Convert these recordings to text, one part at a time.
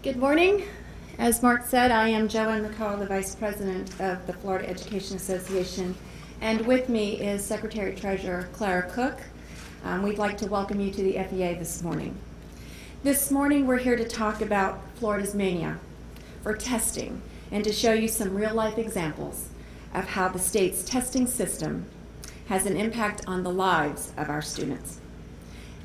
Good morning. As Mark said, I am Joanne McCall, the Vice President of the Florida Education Association, and with me is Secretary Treasurer Clara Cook. We'd like to welcome you to the FEA this morning. This morning we're here to talk about Florida's mania for testing and to show you some real-life examples of how the state's testing system has an impact on the lives of our students.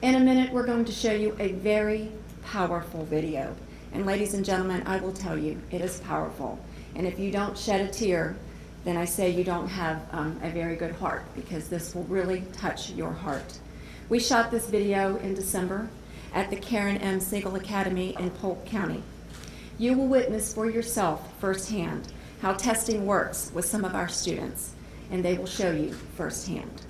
In a minute, we're going to show you a very powerful video. And ladies and gentlemen, I will tell you, it is powerful. And if you don't shed a tear, then I say you don't have a very good heart, because this will really touch your heart. We shot this video in December at the Karen M. Siegel Academy in Polk County. You will witness for yourself firsthand how testing works with some of our students, and they will show you firsthand.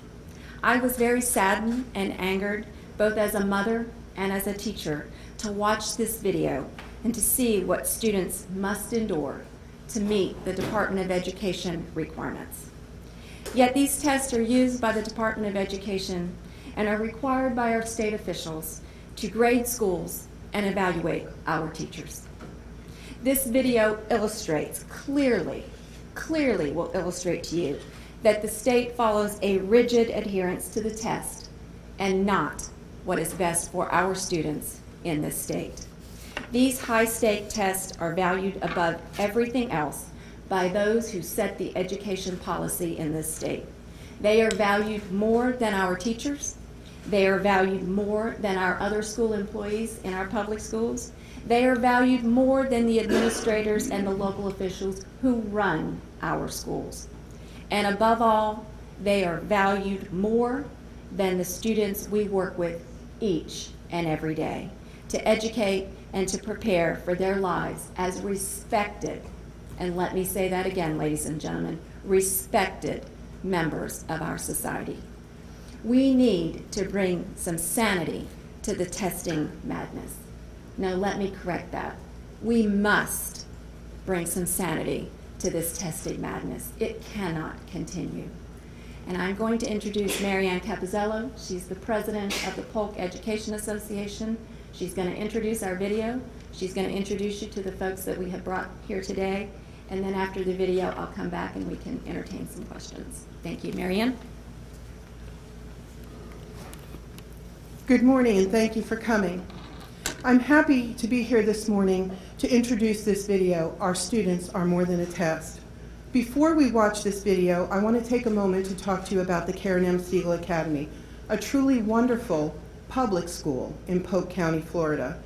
I was very saddened and angered, both as a mother and as a teacher, to watch this video and to see what students must endure to meet the Department of Education requirements. Yet these tests are used by the Department of Education and are required by our state officials to grade schools and evaluate our teachers. This video illustrates clearly will illustrate to you that the state follows a rigid adherence to the test and not what is best for our students in this state. These high-stake tests are valued above everything else by those who set the education policy in this state. They are valued more than our teachers. They are valued more than our other school employees in our public schools. They are valued more than the administrators and the local officials who run our schools. And above all, they are valued more than the students we work with each and every day to educate and to prepare for their lives as respected, and let me say that again, ladies and gentlemen, respected members of our society. We need to bring some sanity to the testing madness. Now let me correct that. We must bring some sanity to this testing madness. It cannot continue. And I'm going to introduce Marianne Capizzello. She's the president of the Polk Education Association. She's going to introduce our video. She's going to introduce you to the folks that we have brought here today. And then after the video, I'll come back and we can entertain some questions. Thank you. Marianne? Good morning, and thank you for coming. I'm happy to be here this morning to introduce this video, Our Students Are More Than a Test. Before we watch this video, I want to take a moment to talk to you about the Karen M. Siegel Academy, a truly wonderful public school in Polk County, Florida.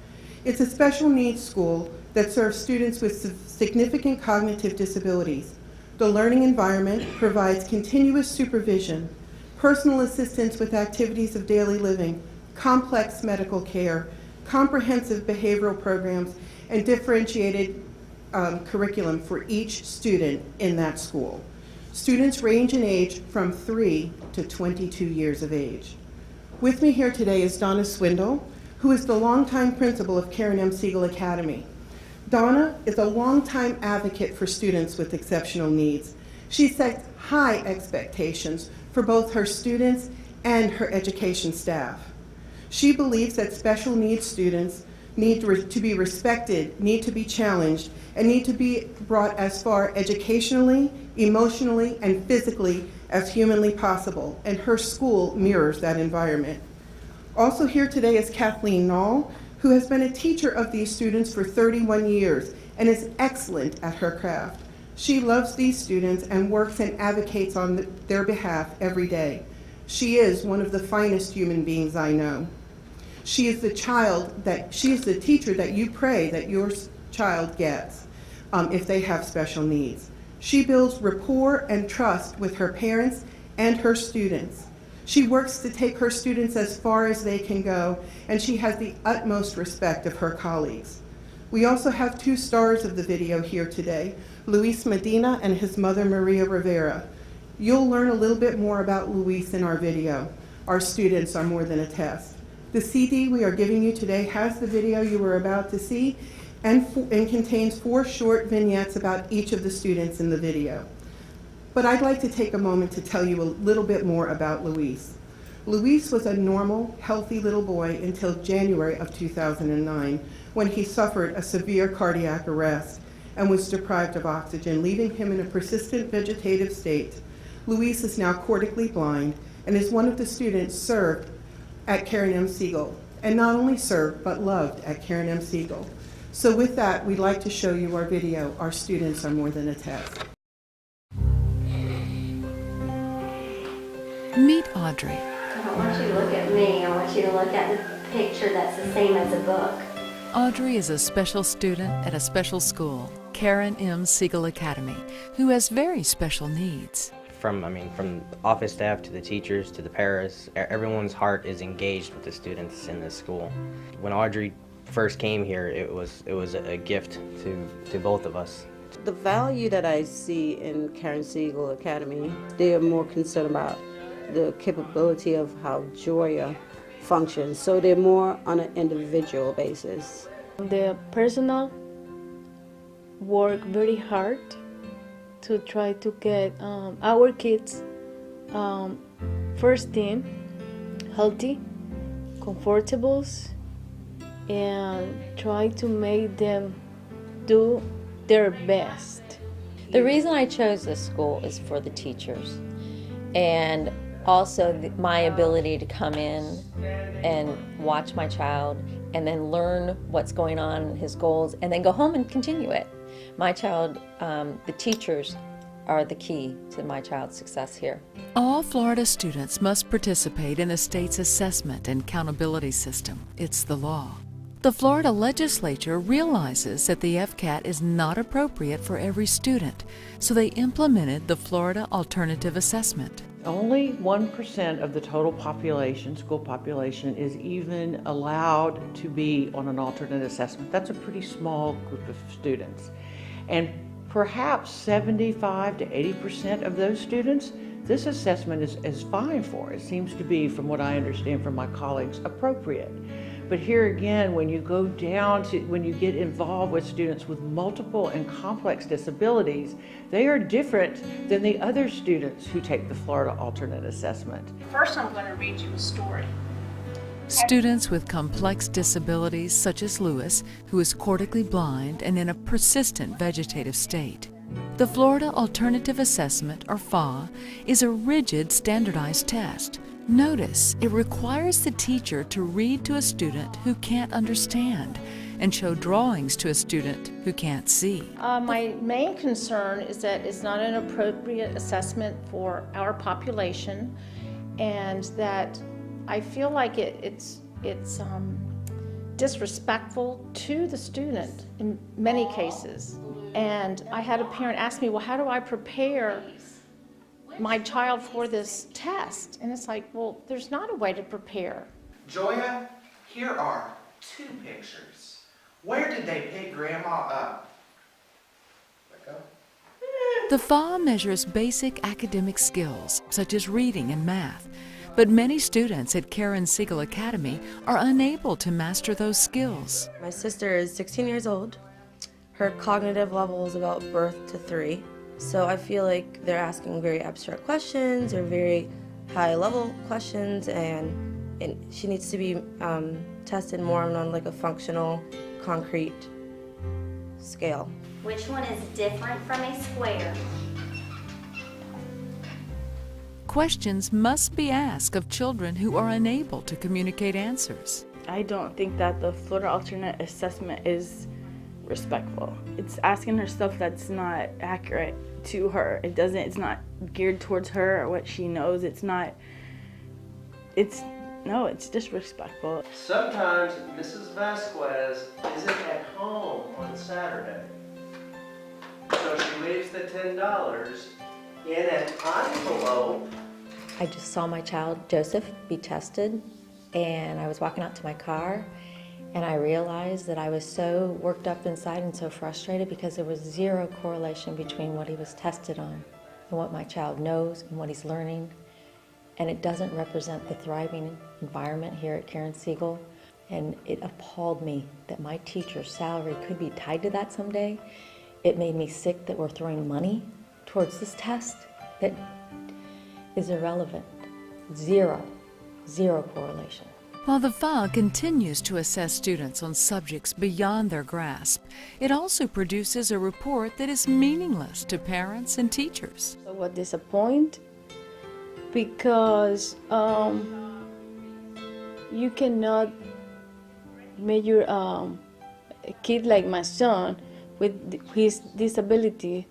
It's a special needs school that serves students with significant cognitive disabilities. The learning environment provides continuous supervision, personal assistance with activities of daily living, complex medical care, comprehensive behavioral programs, and differentiated curriculum for each student in that school. Students range in age from 3 to 22 years of age. With me here today is Donna Swindle, who is the longtime principal of Karen M. Siegel Academy. Donna is a longtime advocate for students with exceptional needs. She sets high expectations for both her students and her education staff. She believes that special needs students need to be respected, need to be challenged, and need to be brought as far educationally, emotionally, and physically as humanly possible, and her school mirrors that environment. Also here today is Kathleen Nall, who has been a teacher of these students for 31 years and is excellent at her craft. She loves these students and works and advocates on their behalf every day. She is one of the finest human beings I know. She is the teacher that you pray that your child gets if they have special needs. She builds rapport and trust with her parents and her students. She works to take her students as far as they can go, and she has the utmost respect of her colleagues. We also have two stars of the video here today, Luis Medina and his mother, Maria Rivera. You'll learn a little bit more about Luis in our video. Our Students Are More Than a Test. The CD we are giving you today has the video you were about to see and contains 4 short vignettes about each of the students in the video. But I'd like to take a moment to tell you a little bit more about Luis. Luis was a normal, healthy little boy until January of 2009, when he suffered a severe cardiac arrest and was deprived of oxygen, leaving him in a persistent vegetative state. Luis is now cortically blind and is one of the students served at Karen M. Siegel, and not only served, but loved at Karen M. Siegel. So with that, we'd like to show you our video, Our Students Are More Than a Test. Meet Audrey. I don't want you to look at me. I want you to look at the picture that's the same as a book. Audrey is a special student at a special school, Karen M. Siegel Academy, who has very special needs. From the office staff to the teachers to the paras, everyone's heart is engaged with the students in this school. When Audrey first came here, it was a gift to both of us. The value that I see in Karen Siegel Academy, they are more concerned about the capability of how Joya functions. So they're more on an individual basis. The personal work very hard to try to get our kids first team healthy, comfortable, and try to make them do their best. The reason I chose this school is for the teachers, and also my ability to come in and watch my child and then learn what's going on, his goals, and then go home and continue it. My child, the teachers are the key to my child's success here. All Florida students must participate in the state's assessment and accountability system. It's the law. The Florida legislature realizes that the FCAT is not appropriate for every student, so they implemented the Florida Alternative Assessment. Only 1% of the total population, school population, is even allowed to be on an alternate assessment. That's a pretty small group of students. And perhaps 75 to 80% of those students, this assessment is fine for. It seems to be, from what I understand from my colleagues, appropriate. But here again, when you go down to, when you get involved with students with multiple and complex disabilities, they are different than the other students who take the Florida Alternate Assessment. First, I'm going to read you a story. Students with complex disabilities such as Lewis, who is cortically blind and in a persistent vegetative state. The Florida Alternative Assessment, or FAA, is a rigid standardized test. Notice, it requires the teacher to read to a student who can't understand and show drawings to a student who can't see. My main concern is that it's not an appropriate assessment for our population, and that I feel like it's disrespectful to the student in many cases. And I had a parent ask me, well, how do I prepare my child for this test? And it's like, well, there's not a way to prepare. Joya, here are 2 pictures. Where did they pick Grandma up? Let go. The FAA measures basic academic skills, such as reading and math, but many students at Karen Siegel Academy are unable to master those skills. My sister is 16 years old. Her cognitive level is about birth to 3. So I feel like they're asking very abstract questions or very high-level questions, and she needs to be tested more on like a functional, concrete scale. Which one is different from a square? Questions must be asked of children who are unable to communicate answers. I don't think that the Florida Alternate Assessment is respectful. It's asking her stuff that's not accurate to her. It's not geared towards her or what she knows. It's disrespectful. Sometimes Mrs. Vasquez isn't at home on Saturday. So she leaves the $10 in an envelope. I just saw my child, Joseph, be tested, and I was walking out to my car, and I realized that I was so worked up inside and so frustrated because there was zero correlation between what he was tested on and what my child knows and what he's learning. And it doesn't represent the thriving environment here at Karen Siegel. And it appalled me that my teacher's salary could be tied to that someday. It made me sick that we're throwing money towards this test that is irrelevant. Zero Zero correlation. While the FA continues to assess students on subjects beyond their grasp, it also produces a report that is meaningless to parents and teachers. So what disappoint? Because you cannot measure a kid like my son with his disability.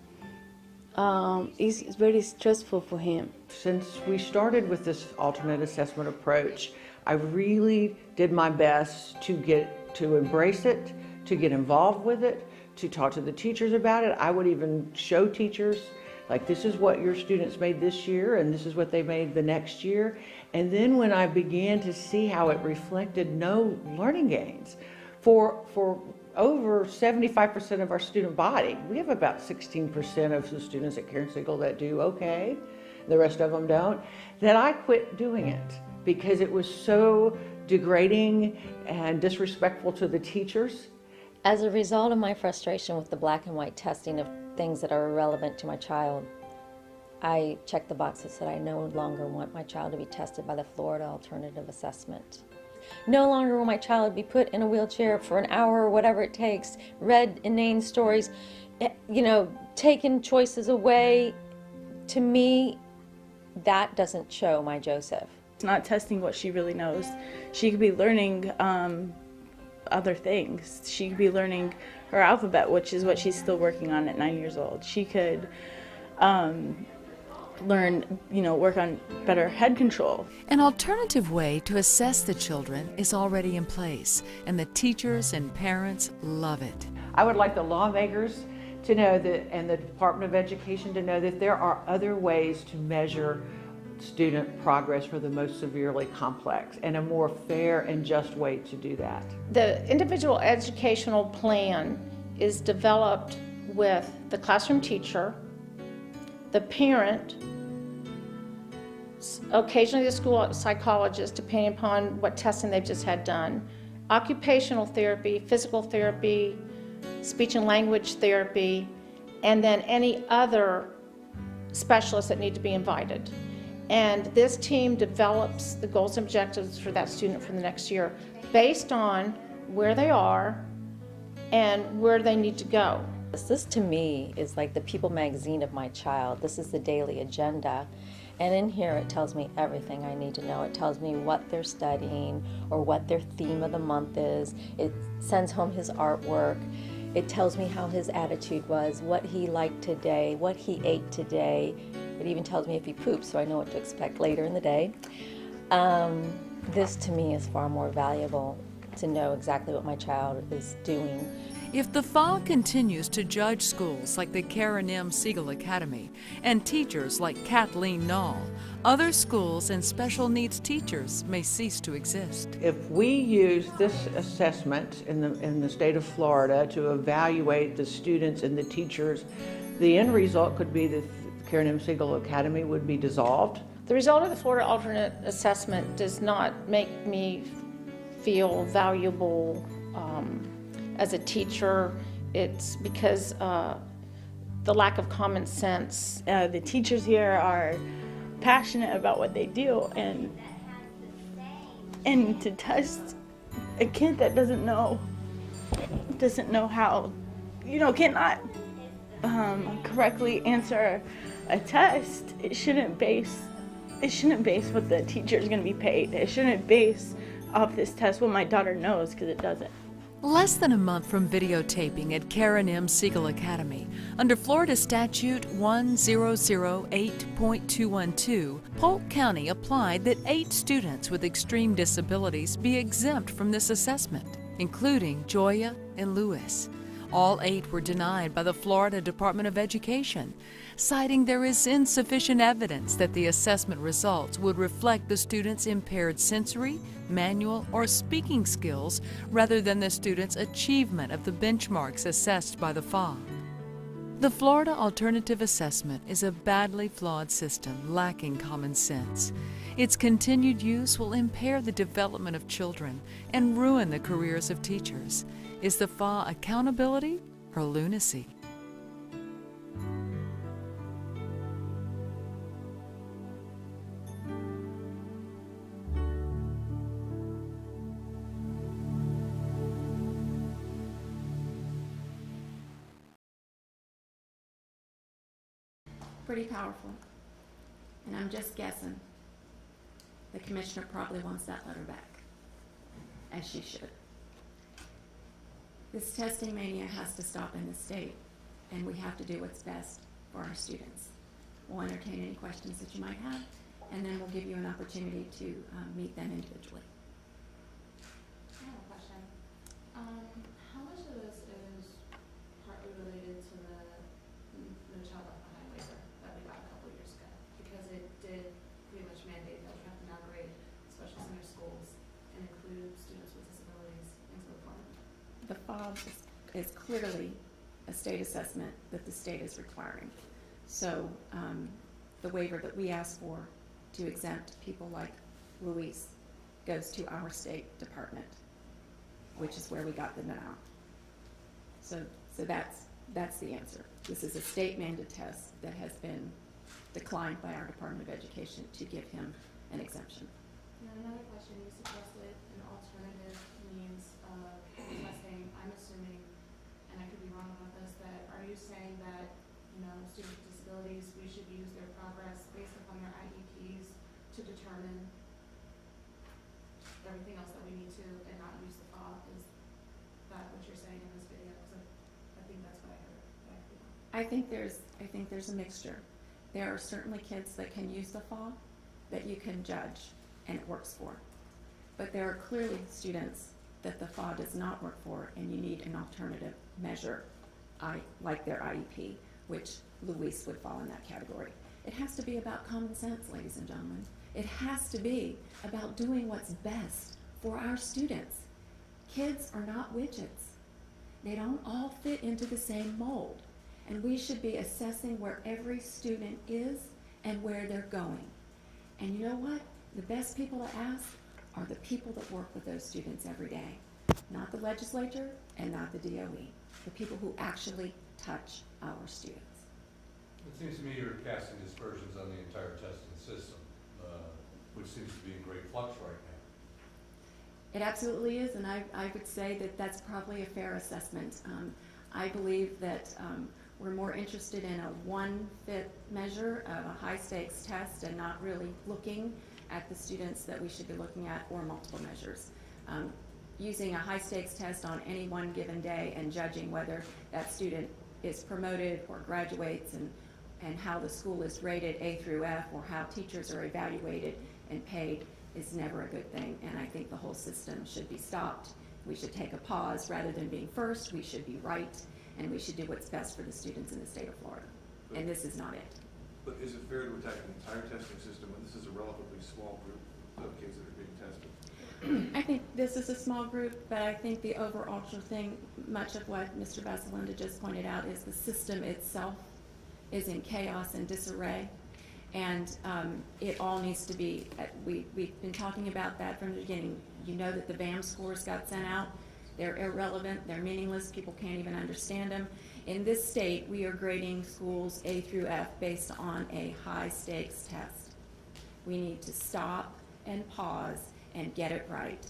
It's very stressful for him. Since we started with this alternate assessment approach, I really did my best to embrace it, to get involved with it, to talk to the teachers about it. I would even show teachers, like, this is what your students made this year and this is what they made the next year. And then when I began to see how it reflected no learning gains for over 75% of our student body, we have about 16% of the students at Karen Siegel that do okay, the rest of them don't, that I quit doing it because it was so degrading and disrespectful to the teachers. As a result of my frustration with the black and white testing of things that are irrelevant to my child, I checked the box that said I no longer want my child to be tested by the Florida Alternative Assessment. No longer will my child be put in a wheelchair for an hour or whatever it takes, read inane stories, taking choices away. To me, that doesn't show my Joseph. It's not testing what she really knows. She could be learning other things. She could be learning her alphabet, which is what she's still working on at 9 years old. She could learn, work on better head control. An alternative way to assess the children is already in place, and the teachers and parents love it. I would like the lawmakers to know that, and the Department of Education to know that there are other ways to measure student progress for the most severely complex, and a more fair and just way to do that. The individual educational plan is developed with the classroom teacher, the parent, occasionally the school psychologist, depending upon what testing they've just had done, occupational therapy, physical therapy, speech and language therapy, and then any other specialists that need to be invited. And this team develops the goals and objectives for that student for the next year based on where they are and where they need to go. This to me is like the People magazine of my child. This is the daily agenda. And in here it tells me everything I need to know. It tells me what they're studying or what their theme of the month is. It sends home his artwork. It tells me how his attitude was, what he liked today, what he ate today. It even tells me if he poops, so I know what to expect later in the day. This to me is far more valuable to know exactly what my child is doing. If the FA continues to judge schools like the Karen M. Siegel Academy and teachers like Kathleen Nall, other schools and special needs teachers may cease to exist. If we use this assessment in the state of Florida to evaluate the students and the teachers, the end result could be that Karen M. Siegel Academy would be dissolved. The result of the Florida Alternate Assessment does not make me feel valuable as a teacher. It's because the lack of common sense. The teachers here are passionate about what they do, and to test a kid that doesn't know how, cannot correctly answer a test, it shouldn't base what the teacher is going to be paid. It shouldn't base off this test what my daughter knows, because it doesn't. Less than a month from videotaping at Karen M. Siegel Academy, under Florida Statute 1008.212, Polk County applied that 8 students with extreme disabilities be exempt from this assessment, including Joya and Lewis. All 8 were denied by the Florida Department of Education, citing there is insufficient evidence that the assessment results would reflect the students' impaired sensory, manual, or speaking skills rather than the students' achievement of the benchmarks assessed by the FA. The Florida Alternative Assessment is a badly flawed system lacking common sense. Its continued use will impair the development of children and ruin the careers of teachers. Is the FA accountability or lunacy? pretty powerful. And I'm just guessing, the commissioner probably wants that letter back, as she should. This testing mania has to stop in the state, and we have to do what's best for our students. We'll entertain any questions that you might have, and then we'll give you an opportunity to meet them individually. I have a question. How much of this is partly related to the No Child Left Behind waiver that we got a couple years ago? Because it did pretty much mandate that we have to downgrade special center schools and include students with disabilities into the plan. The FOB is clearly a state assessment that the state is requiring. So the waiver that we asked for to exempt people like Luis goes to our state department, which is where we got the denial. So that's the answer. This is a state mandated test that has been declined by our Department of Education to give him an exemption. And another question, you suggested an alternative means of testing. I'm assuming, and I could be wrong about this, that are you saying that, you know, students with disabilities, we should use their progress based upon their IEPs to determine everything else that we need to and not use the FOB? Is that what you're saying in this video? Because I think that's what I heard. I think there's a mixture. There are certainly kids that can use the FOB that you can judge and it works for. But there are clearly students that the FOB does not work for and you need an alternative measure, like their IEP, which Luis would fall in that category. It has to be about common sense, ladies and gentlemen. It has to be about doing what's best for our students. Kids are not widgets. They don't all fit into the same mold. And we should be assessing where every student is and where they're going. And you know what? The best people to ask are the people that work with those students every day. Not the legislature and not the DOE. The people who actually touch our students. It seems to me you're casting dispersions on the entire testing system, which seems to be in great flux right now. It absolutely is, and I would say that that's probably a fair assessment. I believe that we're more interested in a one-fit measure of a high-stakes test and not really looking at the students that we should be looking at, or multiple measures. Using a high-stakes test on any one given day and judging whether that student is promoted or graduates and how the school is rated A through F or how teachers are evaluated and paid is never a good thing, and I think the whole system should be stopped. We should take a pause. Rather than being first, we should be right, and we should do what's best for the students in the state of Florida, and this is not it. But is it fair to attack the entire testing system when this is a relatively small group of kids that are being tested? I think this is a small group, but I think the overarching thing, much of what Mr. Vasalinda just pointed out, is the system itself is in chaos and disarray. And it all needs to be, we've been talking about that from the beginning. You know that the VAM scores got sent out. They're irrelevant, they're meaningless, people can't even understand them. In this state, we are grading schools A through F based on a high-stakes test. We need to stop and pause and get it right.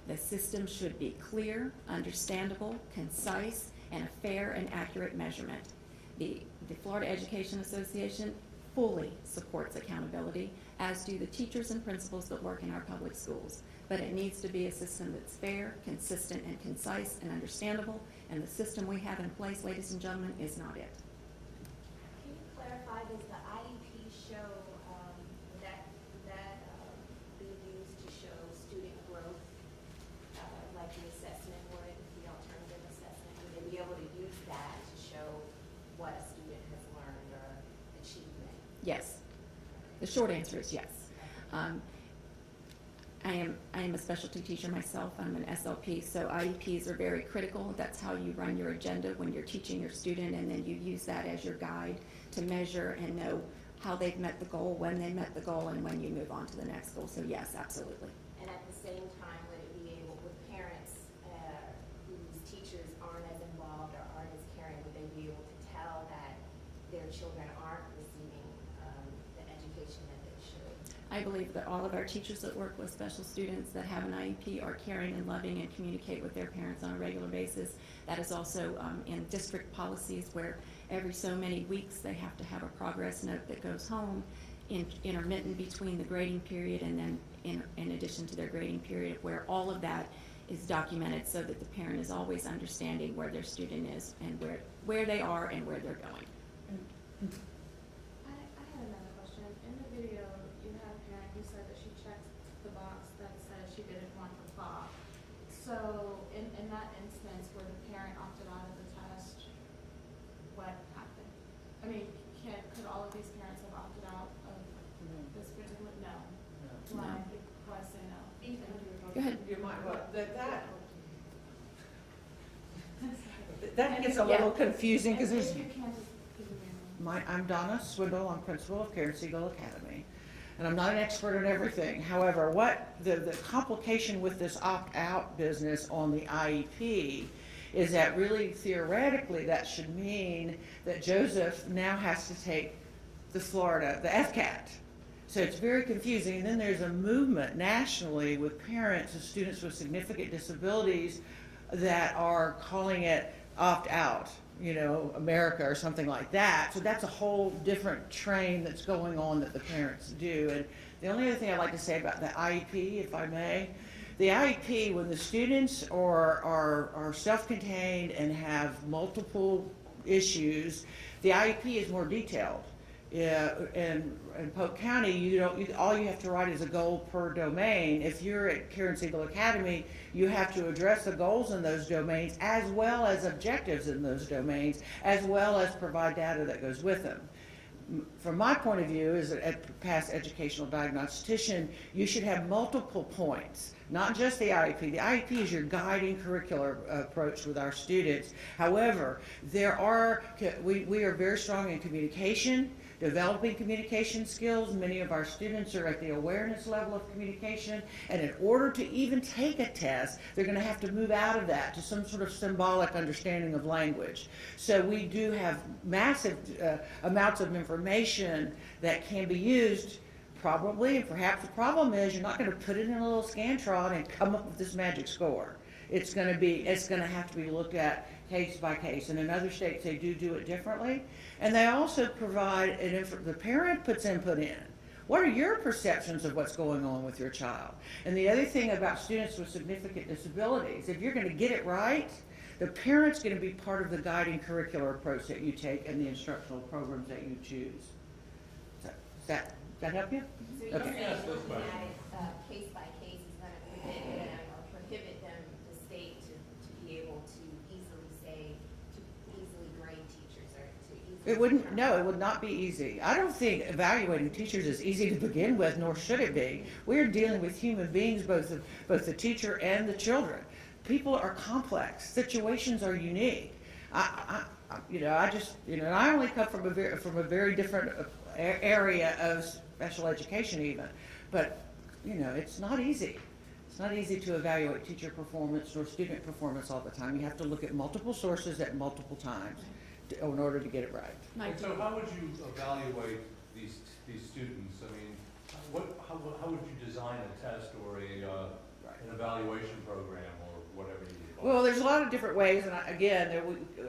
The system should be clear, understandable, concise, and a fair and accurate measurement. The Florida Education Association fully supports accountability, as do the teachers and principals that work in our public schools. But it needs to be a system that's fair, consistent, and concise and understandable, and the system we have in place, ladies and gentlemen, is not it. Can you clarify, does the IEP show, would that be used to show student growth, like the assessment would, the alternative assessment? Would they be able to use that to show what a student has learned or achievement? Yes. The short answer is yes. I am a specialty teacher myself. I'm an SLP, so IEPs are very critical. That's how you run your agenda when you're teaching your student, and then you use that as your guide to measure and know how they've met the goal, when they met the goal, and when you move on to the next goal. So yes, absolutely. And at the same time, would it be able, with parents whose teachers aren't as involved or aren't as caring, would they be able to tell that their children aren't receiving the education that they should? I I believe that all of our teachers that work with special students that have an IEP are caring and loving and communicate with their parents on a regular basis. That is also in district policies where every so many weeks they have to have a progress note that goes home intermittent between the grading period and then in addition to their grading period, where all of that is documented so that the parent is always understanding where their student is and where they are and where they're going. I had another question. In the video, you had a parent who said that she checked the box that says she didn't want the FA. So in that instance where the parent opted out of the test, what happened? I mean, could all of these parents have opted out of this particular? No. Why? Why say no? Go ahead. You might, well, that gets a little confusing because there's. I'm Donna Swindle, I'm principal of Karen Siegel Academy, and I'm not an expert on everything. However, what the complication with this opt-out business on the IEP is that really theoretically that should mean that Joseph now has to take the FCAT. So it's very confusing. And then there's a movement nationally with parents of students with significant disabilities that are calling it opt-out, America or something like that. So that's a whole different train that's going on that the parents do. And the only other thing I'd like to say about the IEP, if I may, the IEP, when the students are self-contained and have multiple issues, the IEP is more detailed. In Polk County, all you have to write is a goal per domain. If you're at Karen Siegel Academy, you have to address the goals in those domains as well as objectives in those domains, as well as provide data that goes with them. From my point of view, as a past educational diagnostician, you should have multiple points, not just the IEP. The IEP is your guiding curricular approach with our students. However, we are very strong in communication, developing communication skills. Many of our students are at the awareness level of communication, and in order to even take a test, they're going to have to move out of that to some sort of symbolic understanding of language. So we do have massive amounts of information that can be used probably, and perhaps the problem is you're not going to put it in a little Scantron and come up with this magic score. It's going to have to be looked at case by case, and in other states they do it differently. And they also provide, the parent puts input in. What are your perceptions of what's going on with your child? And the other thing about students with significant disabilities, if you're going to get it right, the parent's going to be part of the guiding curricular approach that you take and the instructional programs that you choose. So, does that help you? So you're saying looking at it case by case is going to prevent them or prohibit them, the state, to be able to easily grade teachers or to easily. It would not be easy. I don't think evaluating teachers is easy to begin with, nor should it be. We are dealing with human beings, both the teacher and the children. People are complex. Situations are unique. I only come from a very different area of special education even, but it's not easy. It's not easy to evaluate teacher performance or student performance all the time. You have to look at multiple sources at multiple times in order to get it right. And so how would you evaluate these students? I mean, how would you design a test or an evaluation program or whatever you would call it? Well, there's a lot of different ways, and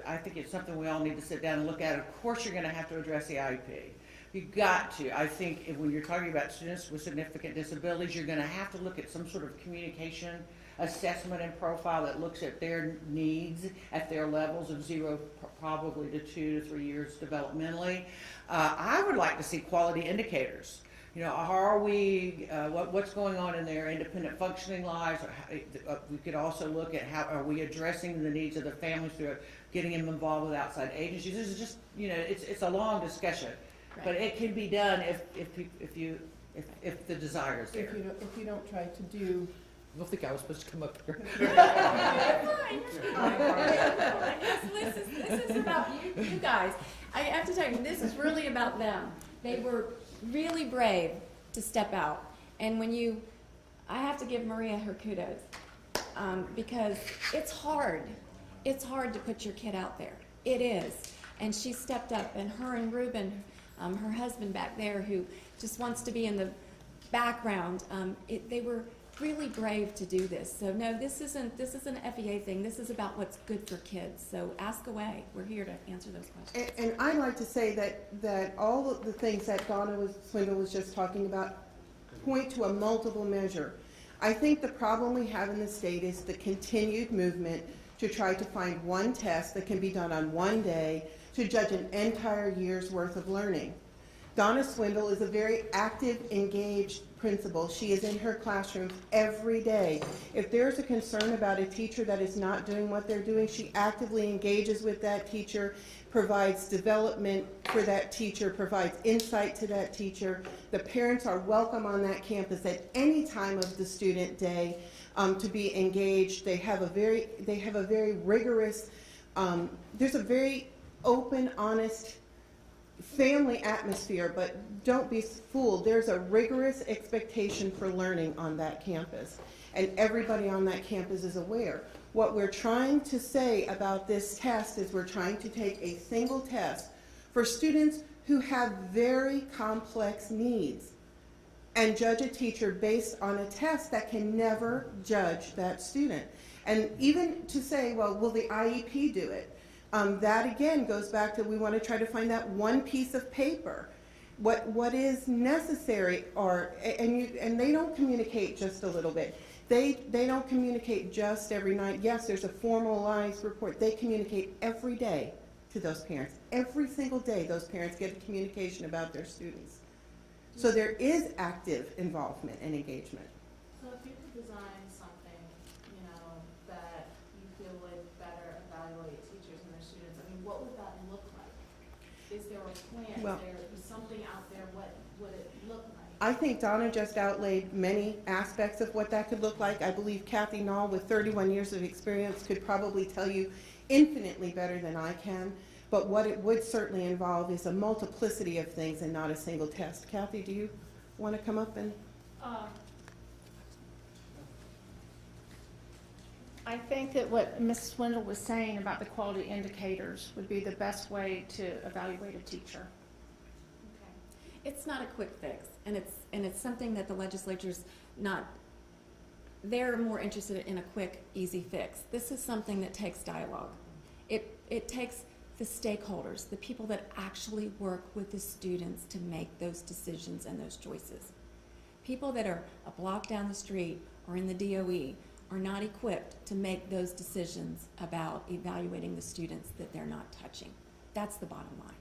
I think it's something we all need to sit down and look at. Of course, you're going to have to address the IEP. You've got to. I think when you're talking about students with significant disabilities, you're going to have to look at some sort of communication assessment and profile that looks at their needs at their levels of 0 probably to 2 to 3 years developmentally. I would like to see quality indicators. How are we, what's going on in their independent functioning lives? We could also look at how are we addressing the needs of the families through getting them involved with outside agencies. This is just, it's a long discussion, right. But it can be done if the desire is there. If you don't try to do. I don't think I was supposed to come up here. This is about you guys. I have to tell you, this is really about them. They were really brave to step out. And I have to give Maria her kudos because it's hard. It's hard to put your kid out there. It is. And she stepped up, and her and Ruben, her husband back there, who just wants to be in the background, they were really brave to do this. So no, this isn't an FEA thing. This is about what's good for kids. So ask away. We're here to answer those questions. And I'd like to say that all of the things that Swindle was just talking about point to a multiple measure. I think the problem we have in the state is the continued movement to try to find one test that can be done on one day to judge an entire year's worth of learning. Donna Swindle is a very active, engaged principal. She is in her classroom every day. If there's a concern about a teacher that is not doing what they're doing, she actively engages with that teacher, provides development for that teacher, provides insight to that teacher. The parents are welcome on that campus at any time of the student day to be engaged. They have a very rigorous, there's a very open, honest, family atmosphere, but don't be fooled. There's a rigorous expectation for learning on that campus, and everybody on that campus is aware. What we're trying to say about this test is we're trying to take a single test for students who have very complex needs and judge a teacher based on a test that can never judge that student. And even to say, well, will the IEP do it? That again goes back to we want to try to find that one piece of paper. What is necessary and they don't communicate just a little bit. They don't communicate just every night. Yes, there's a formalized report. They communicate every day to those parents. Every single day those parents get a communication about their students. So there is active involvement and engagement. So if you could design something, you know, that you feel would better evaluate teachers and their students, I mean, what would that look like? Is there a plan? Well, Is there something out there? What would it look like? I think Donna just outlaid many aspects of what that could look like. I believe Kathy Nall, with 31 years of experience, could probably tell you infinitely better than I can. But what it would certainly involve is a multiplicity of things and not a single test. Kathy, do you want to come up and? I think that what Ms. Swindle was saying about the quality indicators would be the best way to evaluate a teacher. It's not a quick fix, and it's something that the legislature's not. They're more interested in a quick, easy fix. This is something that takes dialogue. It takes the stakeholders, the people that actually work with the students to make those decisions and those choices. People that are a block down the street or in the DOE are not equipped to make those decisions about evaluating the students that they're not touching. That's the bottom line.